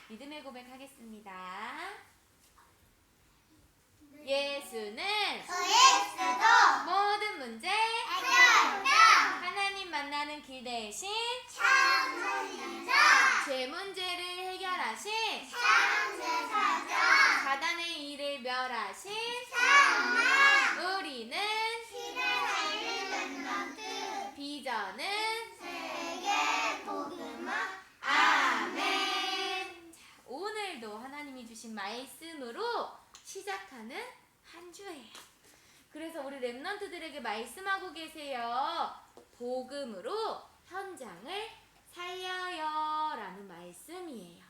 믿음의 고백하겠습니다. 예수는 모든 문제 하나님 만나는 길 대신 죄 문제를 해결하신 사단의 일을 멸하신 우리는 비전은 아멘. 자, 오늘도 하나님이 주신 말씀으로 시작하는 한 주예요. 그래서 우리 랩런트들에게 말씀하고 계세요. 복음으로 현장을 살려요 라는 말씀이에요.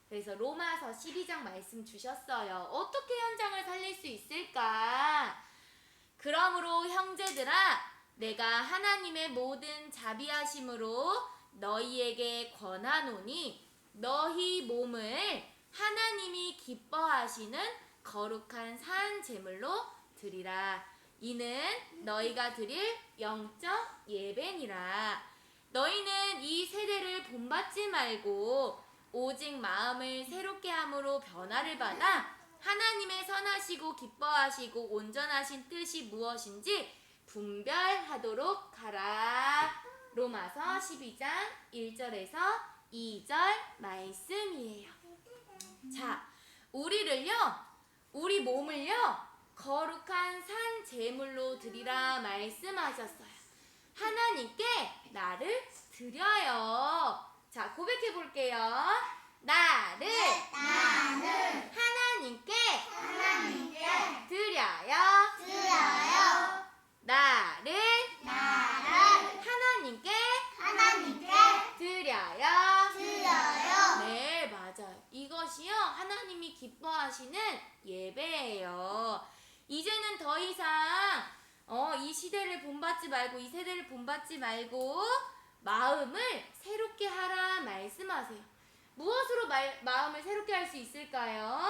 그래서 로마서 12장 말씀 주셨어요. 어떻게 현장을 살릴 수 있을까? 그러므로 형제들아, 내가 하나님의 모든 자비하심으로 너희에게 권하노니 너희 몸을 하나님이 기뻐하시는 거룩한 산 제물로 드리라. 이는 너희가 드릴 영적 예배니라. 너희는 이 세대를 본받지 말고 오직 마음을 새롭게 함으로 변화를 받아 하나님의 선하시고 기뻐하시고 온전하신 뜻이 무엇인지 분별하도록 하라. 로마서 12장 1절에서 2절 말씀이에요. 자, 우리 몸을요 거룩한 산 제물로 드리라 말씀하셨어요. 하나님께 나를 드려요. 자, 고백해 볼게요. 나는 하나님께 드려요. 나를 하나님께 드려요. 네, 맞아요. 이것이요 하나님이 기뻐하시는 예배예요. 이제는 더 이상 이 시대를 본받지 말고 이 세대를 본받지 말고 마음을 새롭게 하라 말씀하세요. 무엇으로 마음을 새롭게 할 수 있을까요?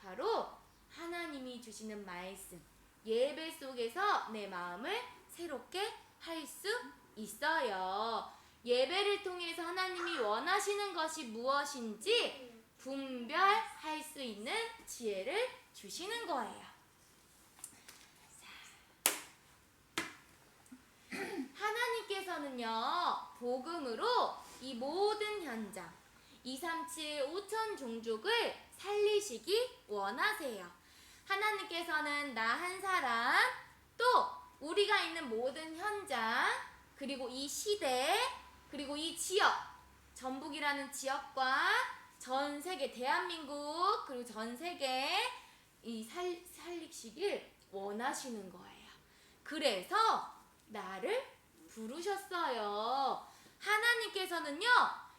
바로 하나님이 주시는 말씀, 예배 속에서 내 마음을 새롭게 할 수 있어요. 예배를 통해서 하나님이 원하시는 것이 무엇인지 분별할 수 있는 지혜를 주시는 거예요. 하나님께서는요 복음으로 이 모든 현장 237 5천 종족을 살리시기 원하세요. 하나님께서는 나 한 사람, 또 우리가 있는 모든 현장, 그리고 이 시대, 그리고 이 지역, 전북이라는 지역과 전 세계 대한민국, 그리고 전 세계 이 살리시길 원하시는 거예요. 그래서 나를 부르셨어요. 하나님께서는요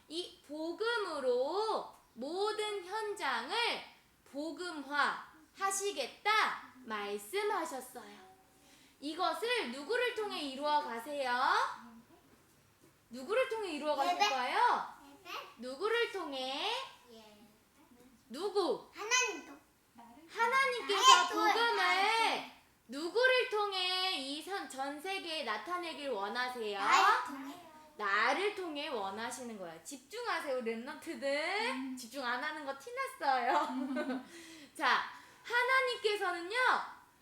이 복음으로 모든 현장을 복음화 하시겠다 말씀하셨어요. 이것을 누구를 통해 이루어 가세요? 누구를 통해 이루어 가실까요? 누구를 통해? 누구? 하나님께서 복음을 누구를 통해 이 전 세계에 나타내길 원하세요? 나를 통해 원하시는 거예요. 집중하세요, 랩런트들. 집중 안 하는 거 티났어요. 자, 하나님께서는요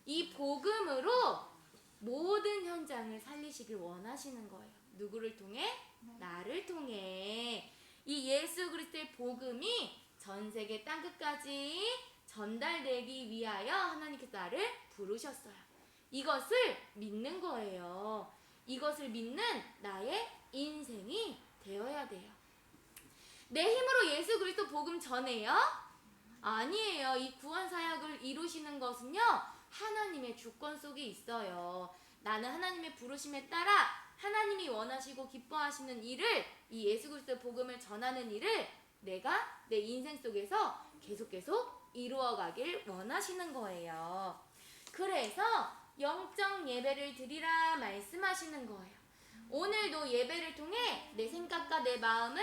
이 복음으로 모든 현장을 살리시길 원하시는 거예요. 누구를 통해? 나를 통해. 이 예수 그리스도의 복음이 전 세계 땅끝까지 전달되기 위하여 하나님께서 나를 부르셨어요. 이것을 믿는 거예요. 이것을 믿는 나의 인생이 되어야 돼요. 내 힘으로 예수 그리스도 복음 전해요? 아니에요. 이 구원 사역을 이루시는 것은요 하나님의 주권 속에 있어요. 나는 하나님의 부르심에 따라 하나님이 원하시고 기뻐하시는 일을, 이 예수 그리스도의 복음을 전하는 일을 내가 내 인생 속에서 계속 이루어 가길 원하시는 거예요. 그래서 영적 예배를 드리라 말씀하시는 거예요. 오늘도 예배를 통해 내 생각과 내 마음을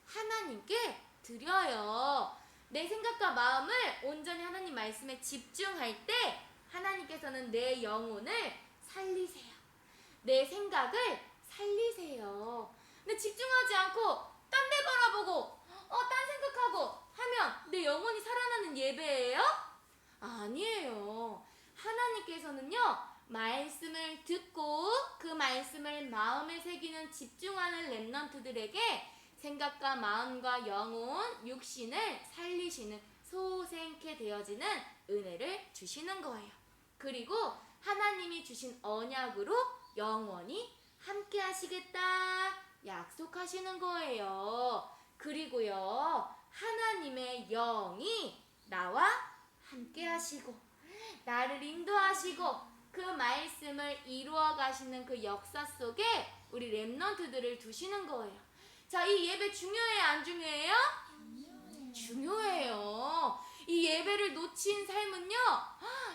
하나님께 드려요. 내 생각과 마음을 온전히 하나님 말씀에 집중할 때 하나님께서는 내 영혼을 살리세요. 내 생각을 살리세요. 근데 집중하지 않고 딴 데 바라보고 딴 생각하고 하면 집중하는 렘넌트들에게 생각과 마음과 영혼, 육신을 살리시는 소생케 되어지는 은혜를 주시는 거예요. 그리고 하나님이 주신 언약으로 영원히 함께 하시겠다 약속하시는 거예요. 그리고요, 하나님의 영이 나와 함께 하시고 나를 인도하시고 그 말씀을 이루어 가시는 그 역사 속에 우리 렘넌트들을 두시는 거예요. 자, 이 예배 중요해요, 안 중요해요? 중요해요. 이 예배를 놓친 삶은요,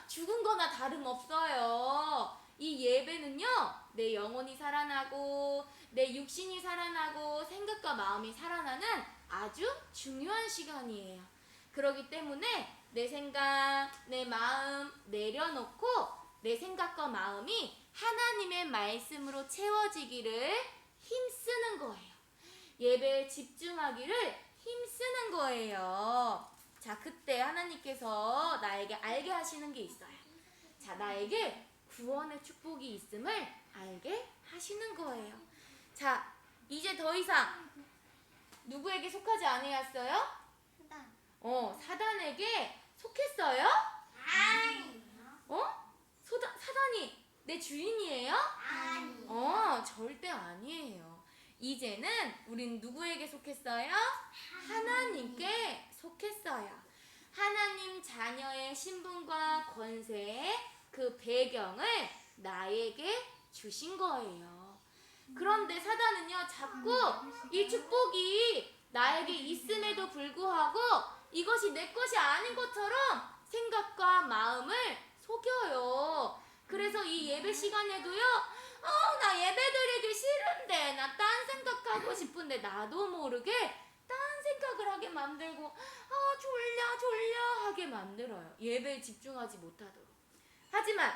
죽은 거나 다름없어요. 이 예배는요, 내 영혼이 살아나고 내 육신이 살아나고 생각과 마음이 살아나는 아주 중요한 시간이에요. 그렇기 때문에 내 생각, 내 마음 내려놓고 내 생각과 마음이 하나님의 말씀으로 채워지기를 힘쓰는 거예요. 예배에 집중하기를 힘쓰는 거예요. 자, 그때 하나님께서 나에게 알게 하시는 게 있어요. 자, 나에게 구원의 축복이 있음을 알게 하시는 거예요. 자, 이제 더 이상 누구에게 속하지 아니했어요? 사단에게 속했어요? 사단이 내 주인이에요? 절대 아니에요. 이제는 우린 누구에게 속했어요? 하나님께 속했어요. 하나님 자녀의 신분과 권세의 그 배경을 나에게 주신 거예요. 그런데 사단은요, 자꾸 이 축복이 나에게 있음에도 불구하고 이것이 내 것이 아닌 것처럼 생각과 마음을 속여요. 그래서 이 예배 시간에도요, 나 예배 드리기 싫은데, 나 딴 생각하고 싶은데, 나도 모르게 딴 생각을 하게 만들고, 졸려 하게 만들어요. 예배에 집중하지 못하도록. 하지만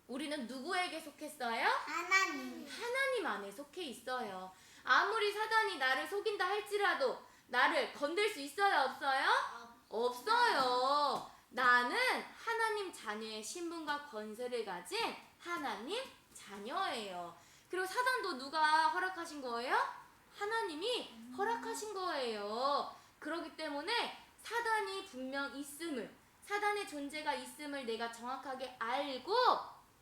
우리는 누구에게 속했어요? 하나님 안에 속해 있어요. 아무리 사단이 나를 속인다 할지라도 나를 건들 수 있어요, 없어요? 없어요. 나는 하나님 자녀의 신분과 권세를 가진 하나님 자녀예요. 그리고 사단도 누가 허락하신 거예요? 하나님이 허락하신 거예요. 그렇기 때문에 사단이 분명 있음을, 사단의 존재가 있음을 내가 정확하게 알고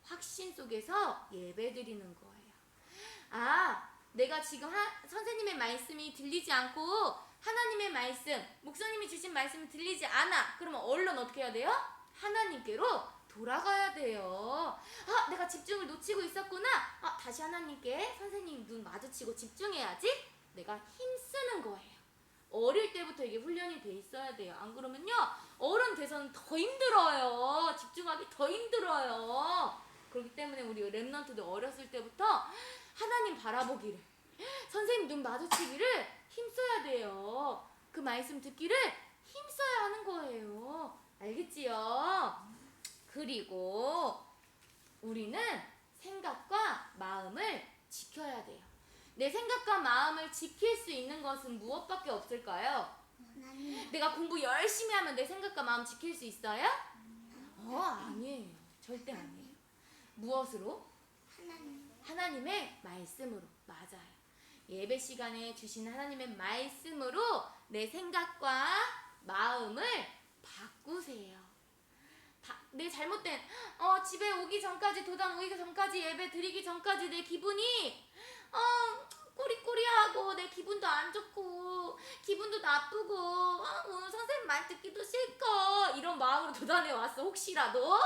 확신 속에서 예배드리는 거예요. 내가 지금 선생님의 말씀이 들리지 않고 하나님의 말씀, 목사님이 주신 말씀이 들리지 않아. 그러면 얼른 어떻게 해야 돼요? 하나님께로 돌아가야 돼요. 내가 집중을 놓치고 있었구나. 다시 하나님께 선생님 눈 마주치고 집중해야지. 내가 힘쓰는 거예요. 어릴 때부터 이게 훈련이 돼 있어야 돼요. 안 그러면요, 어른 돼서는 더 힘들어요. 집중하기 더 힘들어요. 그렇기 때문에 우리 렘넌트들 어렸을 때부터 하나님 바라보기를, 선생님 눈 마주치기를 힘써야 돼요. 그 말씀 듣기를 힘써야 하는 거예요. 알겠지요? 그리고 우리는 생각과 마음을 지켜야 돼요. 내 생각과 마음을 지킬 수 있는 것은 무엇밖에 없을까요? 내가 공부 열심히 하면 내 생각과 마음 지킬 수 있어요? 아니에요. 절대 아니에요. 무엇으로? 하나님의 말씀으로. 맞아요. 예배 시간에 주신 하나님의 말씀으로 내 생각과 마음을 바꾸세요. 내 잘못된 집에 오기 전까지, 도당 오기 전까지, 예배 드리기 전까지 내 기분이 꾸리꾸리하고 내 기분도 안 좋고 기분도 나쁘고 오늘 선생님 말 듣기도 싫고 이런 마음으로 도단에 왔어. 혹시라도?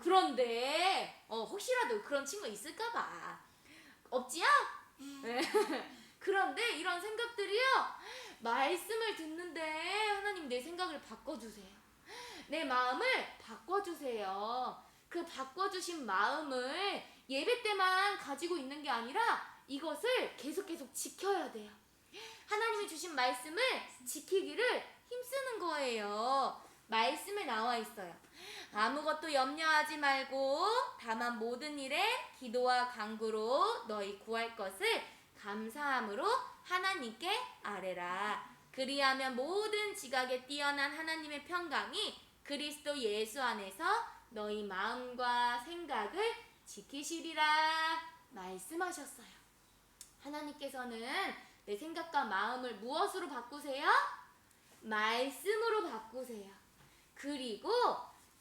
그런데 혹시라도 그런 친구가 있을까봐. 없지요? 네. 그런데 이런 생각들이요, 말씀을 듣는데 하나님 내 생각을 바꿔주세요. 내 마음을 바꿔주세요. 그 바꿔주신 마음을 예배 때만 가지고 있는 게 아니라 이것을 계속 지켜야 돼요. 하나님이 주신 말씀을 지키기를 힘쓰는 거예요. 말씀에 나와 있어요. 아무것도 염려하지 말고 다만 모든 일에 기도와 간구로 너희 구할 것을 감사함으로 하나님께 아뢰라. 그리하면 모든 지각에 뛰어난 하나님의 평강이 그리스도 예수 안에서 너희 마음과 생각을 지키시리라 말씀하셨어요. 하나님께서는 내 생각과 마음을 무엇으로 바꾸세요? 말씀으로 바꾸세요. 그리고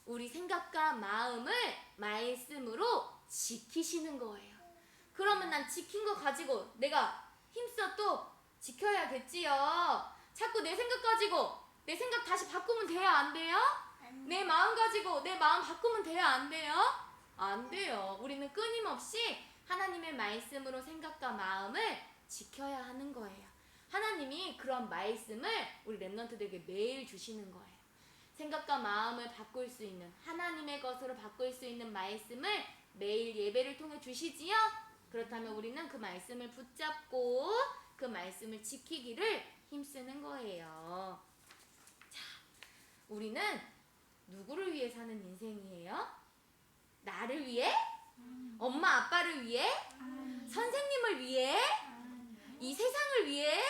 우리 생각과 마음을 말씀으로 지키시는 거예요. 그러면 난 지킨 거 가지고 내가 힘써 또 지켜야겠지요. 자꾸 내 생각 가지고 내 생각 다시 바꾸면 돼요? 안 돼요? 내 마음 가지고 내 마음 바꾸면 돼요? 안 돼요? 안 돼요. 우리는 끊임없이 하나님의 말씀으로 생각과 마음을 지켜야 하는 거예요. 하나님이 그런 말씀을 우리 렘넌트들에게 매일 주시는 거예요. 생각과 마음을 바꿀 수 있는, 하나님의 것으로 바꿀 수 있는 말씀을 매일 예배를 통해 주시지요? 그렇다면 우리는 그 말씀을 붙잡고 그 말씀을 지키기를 힘쓰는 거예요. 자, 우리는 누구를 위해 사는 인생이에요? 나를 위해? 엄마 아빠를 위해? 선생님을 위해? 이 세상을 위해?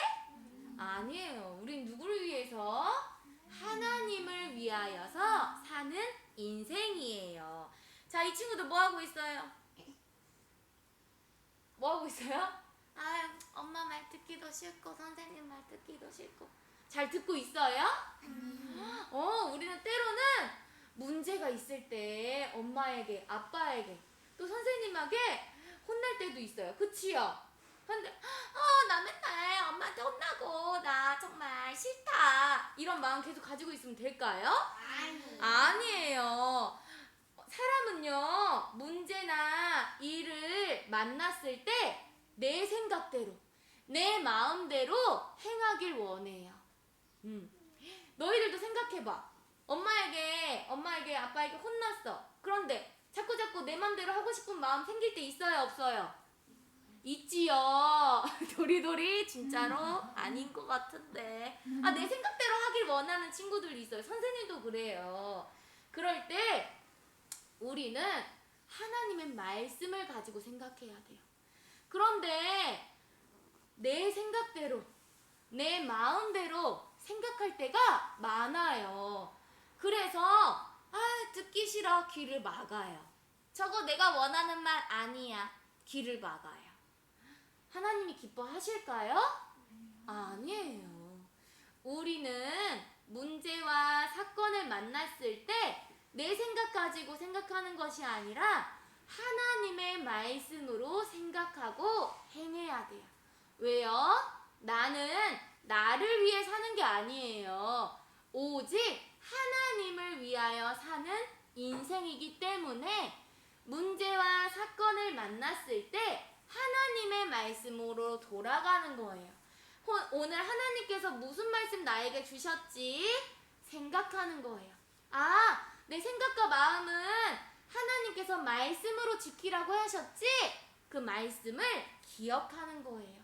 아니에요. 우린 누구를 위해서? 하나님을 위하여서 사는 인생이에요. 자, 이 친구들 뭐 하고 있어요? 뭐 하고 있어요? 아유, 엄마 말 듣기도 싫고 선생님 말 듣기도 싫고. 잘 듣고 있어요? 우리는 때로는 문제가 있을 때 엄마에게, 아빠에게, 또 선생님에게 혼날 때도 있어요. 그치요? 근데 나 맨날 엄마한테 혼나고 나 정말 싫다 이런 마음 계속 가지고 있으면 될까요? 아니에요. 사람은요, 문제나 일을 만났을 때 내 생각대로, 내 마음대로 행하길 원해요. 너희들도 생각해봐. 엄마에게 아빠에게 혼났어. 그런데 자꾸 내 맘대로 하고 싶은 마음 생길 때 있어요, 없어요? 있지요. 도리도리 진짜로 아닌 것 같은데. 내 생각대로 하길 원하는 친구들이 있어요. 선생님도 그래요. 그럴 때 우리는 하나님의 말씀을 가지고 생각해야 돼요. 그런데 내 생각대로, 내 마음대로 생각할 때가 많아요. 그래서 듣기 싫어, 귀를 막아요. 저거 내가 원하는 말 아니야, 귀를 막아요. 하나님이 기뻐하실까요? 아니에요. 우리는 문제와 사건을 만났을 때 내 생각 가지고 생각하는 것이 아니라 하나님의 말씀으로 생각하고 행해야 돼요. 왜요? 나는 나를 위해 사는 게 아니에요. 오직 하나님을 위하여 사는 인생이기 때문에 문제와 사건을 만났을 때 하나님의 말씀으로 돌아가는 거예요. 오늘 하나님께서 무슨 말씀 나에게 주셨지? 생각하는 거예요. 내 생각과 마음은 하나님께서 말씀으로 지키라고 하셨지? 그 말씀을 기억하는 거예요.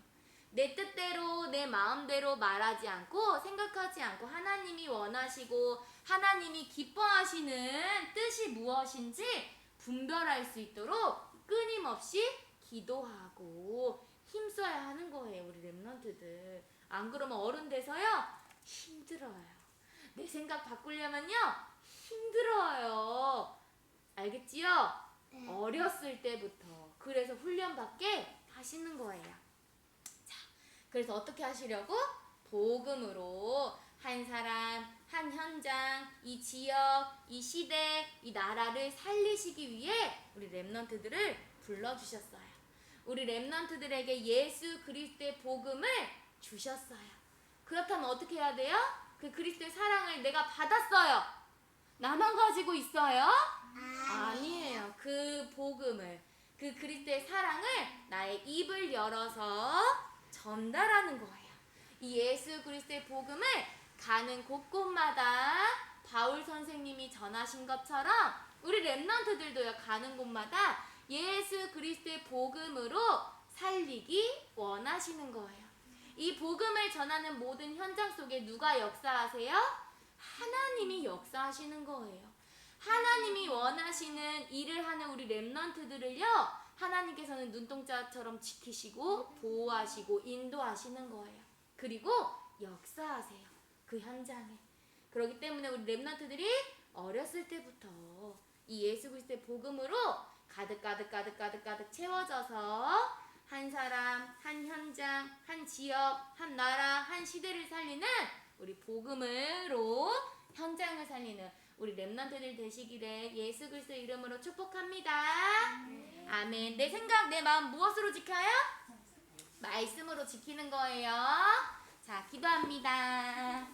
내 뜻대로 내 마음대로 말하지 않고 생각하지 않고 하나님이 원하시고 하나님이 기뻐하시는 뜻이 무엇인지 분별할 수 있도록 끊임없이 기도하고 힘써야 하는 거예요. 우리 렘넌트들. 안 그러면 어른 돼서요 힘들어요. 내 생각 바꾸려면요 힘들어요. 알겠지요? 네. 어렸을 때부터. 그래서 훈련받게 하시는 거예요. 자, 그래서 어떻게 하시려고? 복음으로 한 사람, 한 현장, 이 지역, 이 시대, 이 나라를 살리시기 위해 우리 렘넌트들을 불러주셨어요. 우리 렘넌트들에게 예수 그리스도의 복음을 주셨어요. 그렇다면 어떻게 해야 돼요? 그 그리스도의 사랑을 내가 받았어요. 나만 가지고 있어요? 아니에요. 그 복음을, 그 그리스도의 사랑을 나의 입을 열어서 전달하는 거예요. 이 예수 그리스도의 복음을 가는 곳곳마다 바울 선생님이 전하신 것처럼 우리 렘넌트들도요 가는 곳마다 예수 그리스도의 복음으로 살리기 원하시는 거예요. 이 복음을 전하는 모든 현장 속에 누가 역사하세요? 하나님이 역사하시는 거예요. 하나님이 원하시는 일을 하는 우리 렘넌트들을요 하나님께서는 눈동자처럼 지키시고 보호하시고 인도하시는 거예요. 그리고 역사하세요. 그 현장에. 그렇기 때문에 우리 렘넌트들이 어렸을 때부터 이 예수 그리스도의 복음으로 가득 채워져서 한 사람, 한 현장, 한 지역, 한 나라, 한 시대를 살리는 우리 복음으로 현장을 살리는 우리 렘넌트들 되시기를 예수 그리스도 이름으로 축복합니다. 아멘. 내 생각, 내 마음 무엇으로 지켜요? 말씀으로 지키는 거예요. 자, 기도합니다.